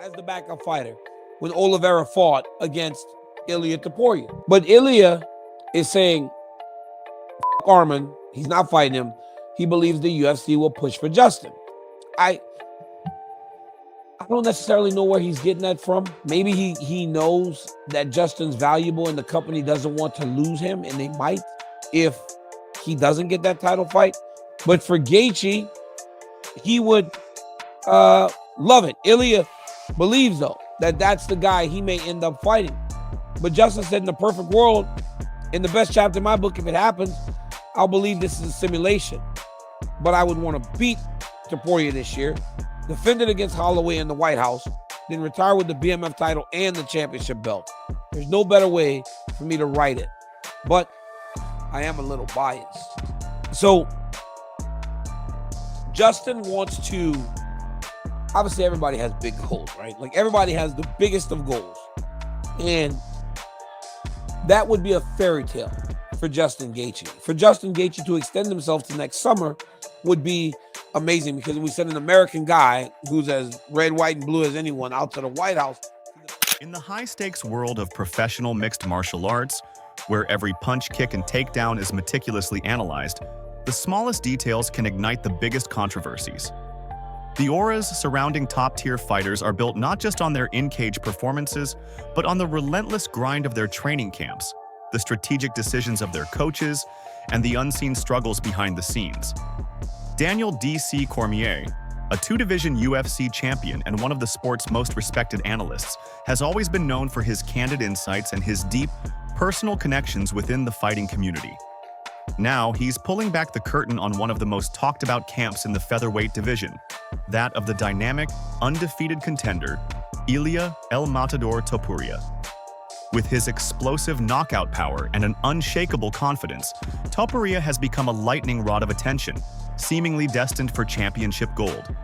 as the backup fighter when Oliveira fought against Ilia Topuria. But Ilia is saying, F Arman, he's not fighting him. He believes the UFC will push for Justin. I don't necessarily know where he's getting that from. Maybe he knows that Justin's valuable and the company doesn't want to lose him, and they might if he doesn't get that title fight. But for Gaethje, he would love it. Ilia believes, though, that that's the guy he may end up fighting. But Justin said in the perfect world, in the best chapter in my book, if it happens, I'll believe this is a simulation. But I would want to beat Topuria this year, defend it against Holloway in the White House, then retire with the BMF title and the championship belt. There's no better way for me to write it. But I am a little biased. So Justin wants to, obviously everybody has big goals, right? Like everybody has the biggest of goals. And that would be a fairy tale for Justin Gaethje. For Justin Gaethje to extend himself to next summer would be amazing, because we send an American guy who's as red, white, and blue as anyone out to the White House. In the high-stakes world of professional mixed martial arts, where every punch, kick, and takedown is meticulously analyzed, the smallest details can ignite the biggest controversies. The auras surrounding top-tier fighters are built not just on their in-cage performances, but on the relentless grind of their training camps, the strategic decisions of their coaches, and the unseen struggles behind the scenes. Daniel D.C. Cormier, a two-division UFC champion and one of the sport's most respected analysts, has always been known for his candid insights and his deep, personal connections within the fighting community. Now, he's pulling back the curtain on one of the most talked-about camps in the featherweight division, that of the dynamic, undefeated contender, Ilia El Matador Topuria. With his explosive knockout power and an unshakable confidence, Topuria has become a lightning rod of attention, seemingly destined for championship gold.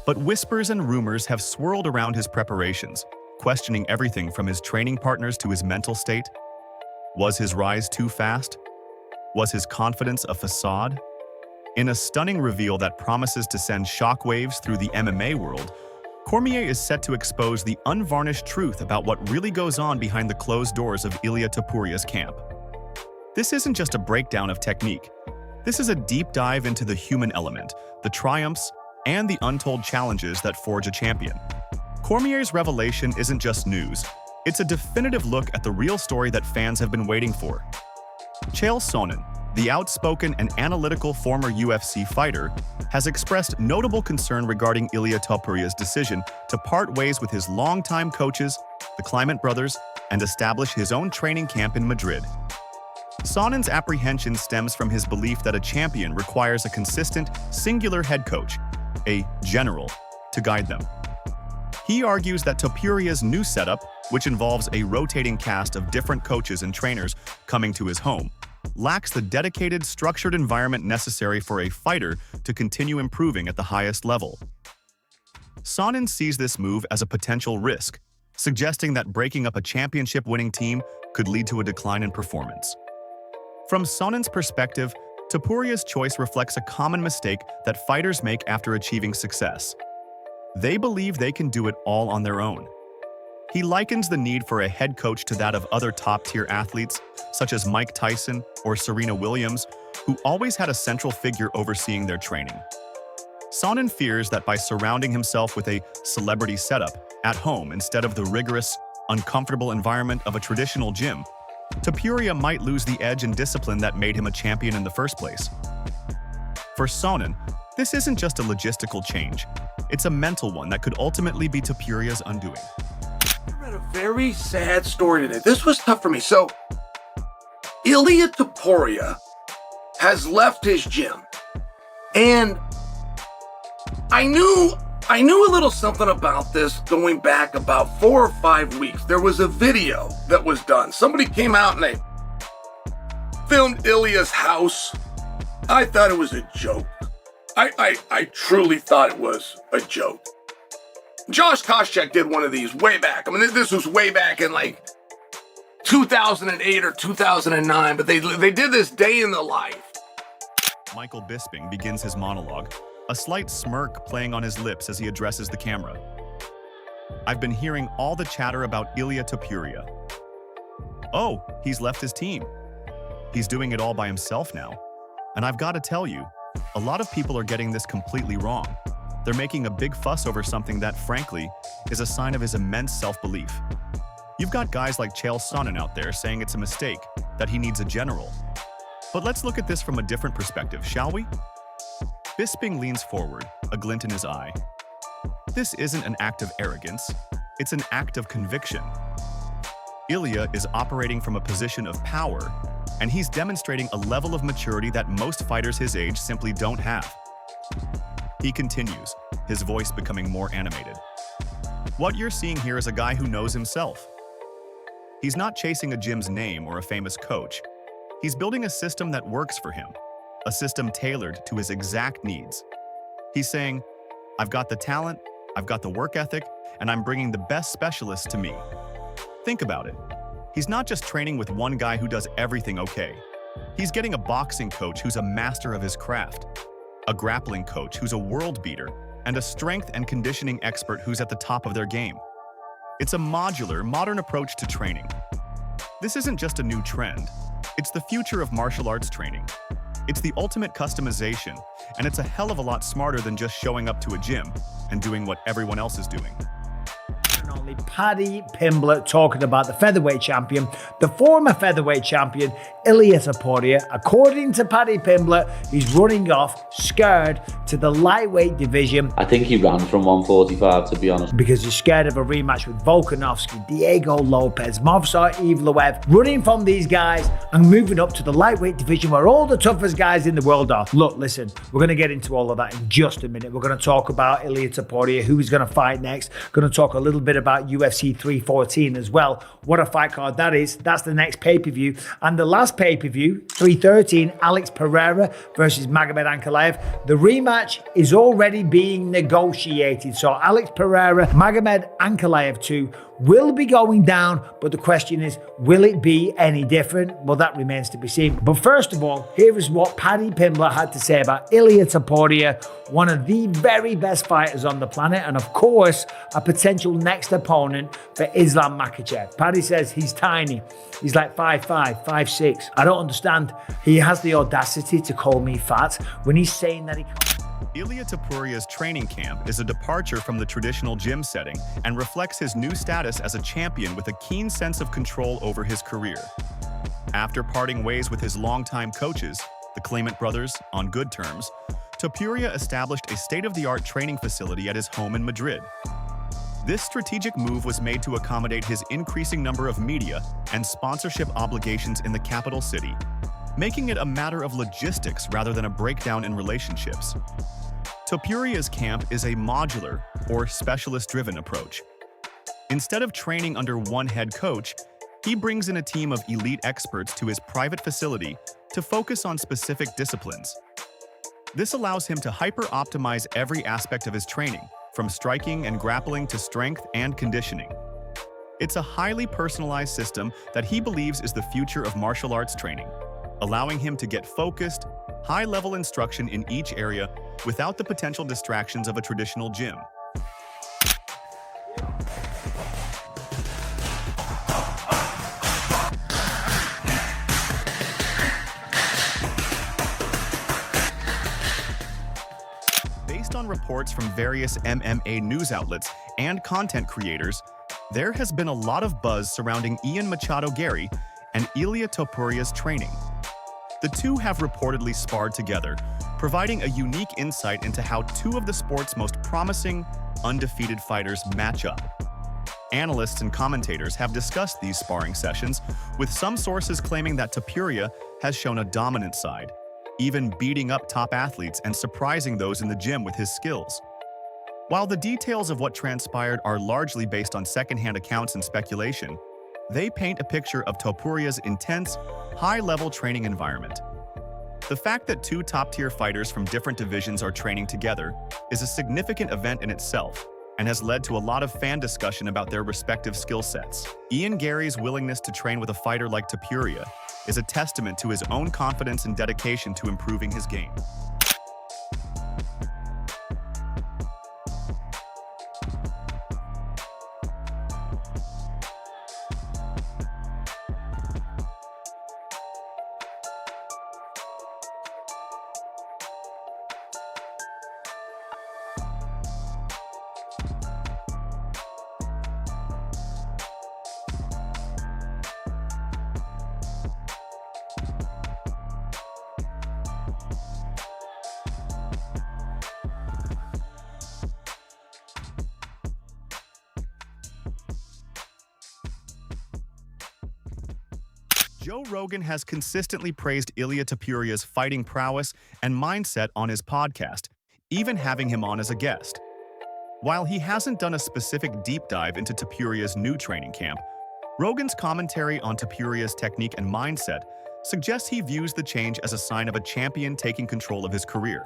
But whispers and rumors have swirled around his preparations, questioning everything from his training partners to his mental state. Was his rise too fast? Was his confidence a facade? In a stunning reveal that promises to send shockwaves through the MMA world, Cormier is set to expose the unvarnished truth about what really goes on behind the closed doors of Ilia Topuria's camp. This isn't just a breakdown of technique. This is a deep dive into the human element, the triumphs, and the untold challenges that forge a champion. Cormier's revelation isn't just news. It's a definitive look at the real story that fans have been waiting for. Chael Sonnen, the outspoken and analytical former UFC fighter, has expressed notable concern regarding Ilia Topuria's decision to part ways with his longtime coaches, the Climent brothers, and establish his own training camp in Madrid. Sonnen's apprehension stems from his belief that a champion requires a consistent, singular head coach, a general, to guide them. He argues that Topuria's new setup, which involves a rotating cast of different coaches and trainers coming to his home, lacks the dedicated, structured environment necessary for a fighter to continue improving at the highest level. Sonnen sees this move as a potential risk, suggesting that breaking up a championship-winning team could lead to a decline in performance. From Sonnen's perspective, Topuria's choice reflects a common mistake that fighters make after achieving success. They believe they can do it all on their own. He likens the need for a head coach to that of other top-tier athletes, such as Mike Tyson or Serena Williams, who always had a central figure overseeing their training. Sonnen fears that by surrounding himself with a celebrity setup at home instead of the rigorous, uncomfortable environment of a traditional gym, Topuria might lose the edge and discipline that made him a champion in the first place. For Sonnen, this isn't just a logistical change. It's a mental one that could ultimately be Topuria's undoing. I read a very sad story today. This was tough for me. So, Ilia Topuria has left his gym. And I knew a little something about this going back about 4 or 5 weeks. There was a video that was done. Somebody came out and they filmed Ilia's house. I thought it was a joke. I truly thought it was a joke. Josh Koscheck did one of these way back. I mean, this was way back in like 2008 or 2009, but they did this day in the life. Michael Bisping begins his monologue, a slight smirk playing on his lips as he addresses the camera. I've been hearing all the chatter about Ilia Topuria. Oh, he's left his team. He's doing it all by himself now. And I've got to tell you, a lot of people are getting this completely wrong. They're making a big fuss over something that, frankly, is a sign of his immense self-belief. You've got guys like Chael Sonnen out there saying it's a mistake, that he needs a general. But let's look at this from a different perspective, shall we? Bisping leans forward, a glint in his eye. This isn't an act of arrogance, it's an act of conviction. Ilia is operating from a position of power, and he's demonstrating a level of maturity that most fighters his age simply don't have. He continues, his voice becoming more animated. What you're seeing here is a guy who knows himself. He's not chasing a gym's name or a famous coach. He's building a system that works for him, a system tailored to his exact needs. He's saying, I've got the talent, I've got the work ethic, and I'm bringing the best specialists to me. Think about it. He's not just training with one guy who does everything okay. He's getting a boxing coach who's a master of his craft, a grappling coach who's a world beater, and a strength and conditioning expert who's at the top of their game. It's a modular, modern approach to training. This isn't just a new trend. It's the future of martial arts training. It's the ultimate customization, and it's a hell of a lot smarter than just showing up to a gym and doing what everyone else is doing. Only Paddy Pimblett talking about the featherweight champion, the former featherweight champion, Ilia Topuria. According to Paddy Pimblett, he's running off scared to the lightweight division. I think he ran from 145, to be honest. Because he's scared of a rematch with Volkanovski, Diego Lopez, Movsar Evloev, running from these guys and moving up to the lightweight division where all the toughest guys in the world are. Look, listen, we're going to get into all of that in just a minute. We're going to talk about Ilia Topuria, who he's going to fight next. Going to talk a little bit about UFC 314 as well. What a fight card that is. That's the next pay-per-view. And the last pay-per-view, 313, Alex Pereira versus Magomed Ankalaev. The rematch is already being negotiated. So Alex Pereira, Magomed Ankalaev 2 will be going down, but the question is, will it be any different? Well, that remains to be seen. But first of all, here is what Paddy Pimblett had to say about Ilia Topuria, one of the very best fighters on the planet, and of course, a potential next opponent for Islam Makhachev. Paddy says he's tiny. He's like 5'5", 5'6". I don't understand. He has the audacity to call me fat when he's saying that he can't. Ilia Topuria's training camp is a departure from the traditional gym setting and reflects his new status as a champion with a keen sense of control over his career. After parting ways with his longtime coaches, the Climent brothers, on good terms, Topuria established a state-of-the-art training facility at his home in Madrid. This strategic move was made to accommodate his increasing number of media and sponsorship obligations in the capital city, making it a matter of logistics rather than a breakdown in relationships. Topuria's camp is a modular, or specialist-driven approach. Instead of training under one head coach, he brings in a team of elite experts to his private facility to focus on specific disciplines. This allows him to hyper-optimize every aspect of his training, from striking and grappling to strength and conditioning. It's a highly personalized system that he believes is the future of martial arts training, allowing him to get focused, high-level instruction in each area without the potential distractions of a traditional gym. Based on reports from various MMA news outlets and content creators, there has been a lot of buzz surrounding Ian Machado Gary and Ilia Topuria's training. The two have reportedly sparred together, providing a unique insight into how two of the sport's most promising, undefeated fighters match up. Analysts and commentators have discussed these sparring sessions, with some sources claiming that Topuria has shown a dominant side, even beating up top athletes and surprising those in the gym with his skills. While the details of what transpired are largely based on secondhand accounts and speculation, they paint a picture of Topuria's intense, high-level training environment. The fact that two top-tier fighters from different divisions are training together is a significant event in itself and has led to a lot of fan discussion about their respective skill sets. Ian Gary's willingness to train with a fighter like Topuria is a testament to his own confidence and dedication to improving his game. Joe Rogan has consistently praised Ilia Topuria's fighting prowess and mindset on his podcast, even having him on as a guest. While he hasn't done a specific deep dive into Topuria's new training camp, Rogan's commentary on Topuria's technique and mindset suggests he views the change as a sign of a champion taking control of his career.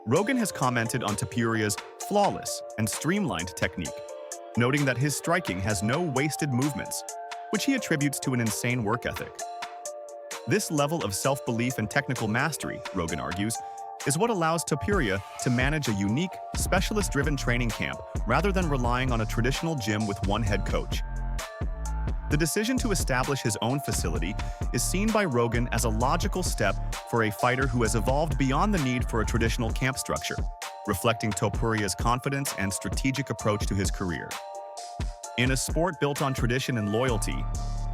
Rogan has commented on Topuria's flawless and streamlined technique, noting that his striking has no wasted movements, which he attributes to an insane work ethic. This level of self-belief and technical mastery, Rogan argues, is what allows Topuria to manage a unique, specialist-driven training camp rather than relying on a traditional gym with one head coach. The decision to establish his own facility is seen by Rogan as a logical step for a fighter who has evolved beyond the need for a traditional camp structure, reflecting Topuria's confidence and strategic approach to his career. In a sport built on tradition and loyalty,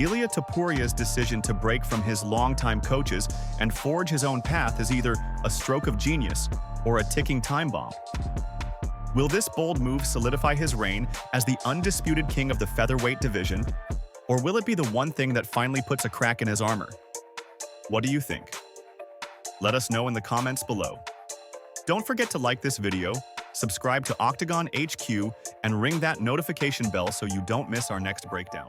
Ilia Topuria's decision to break from his longtime coaches and forge his own path is either a stroke of genius or a ticking time bomb. Will this bold move solidify his reign as the undisputed king of the featherweight division, or will it be the one thing that finally puts a crack in his armor? What do you think? Let us know in the comments below. Don't forget to like this video, subscribe to Octagon HQ, and ring that notification bell so you don't miss our next breakdown.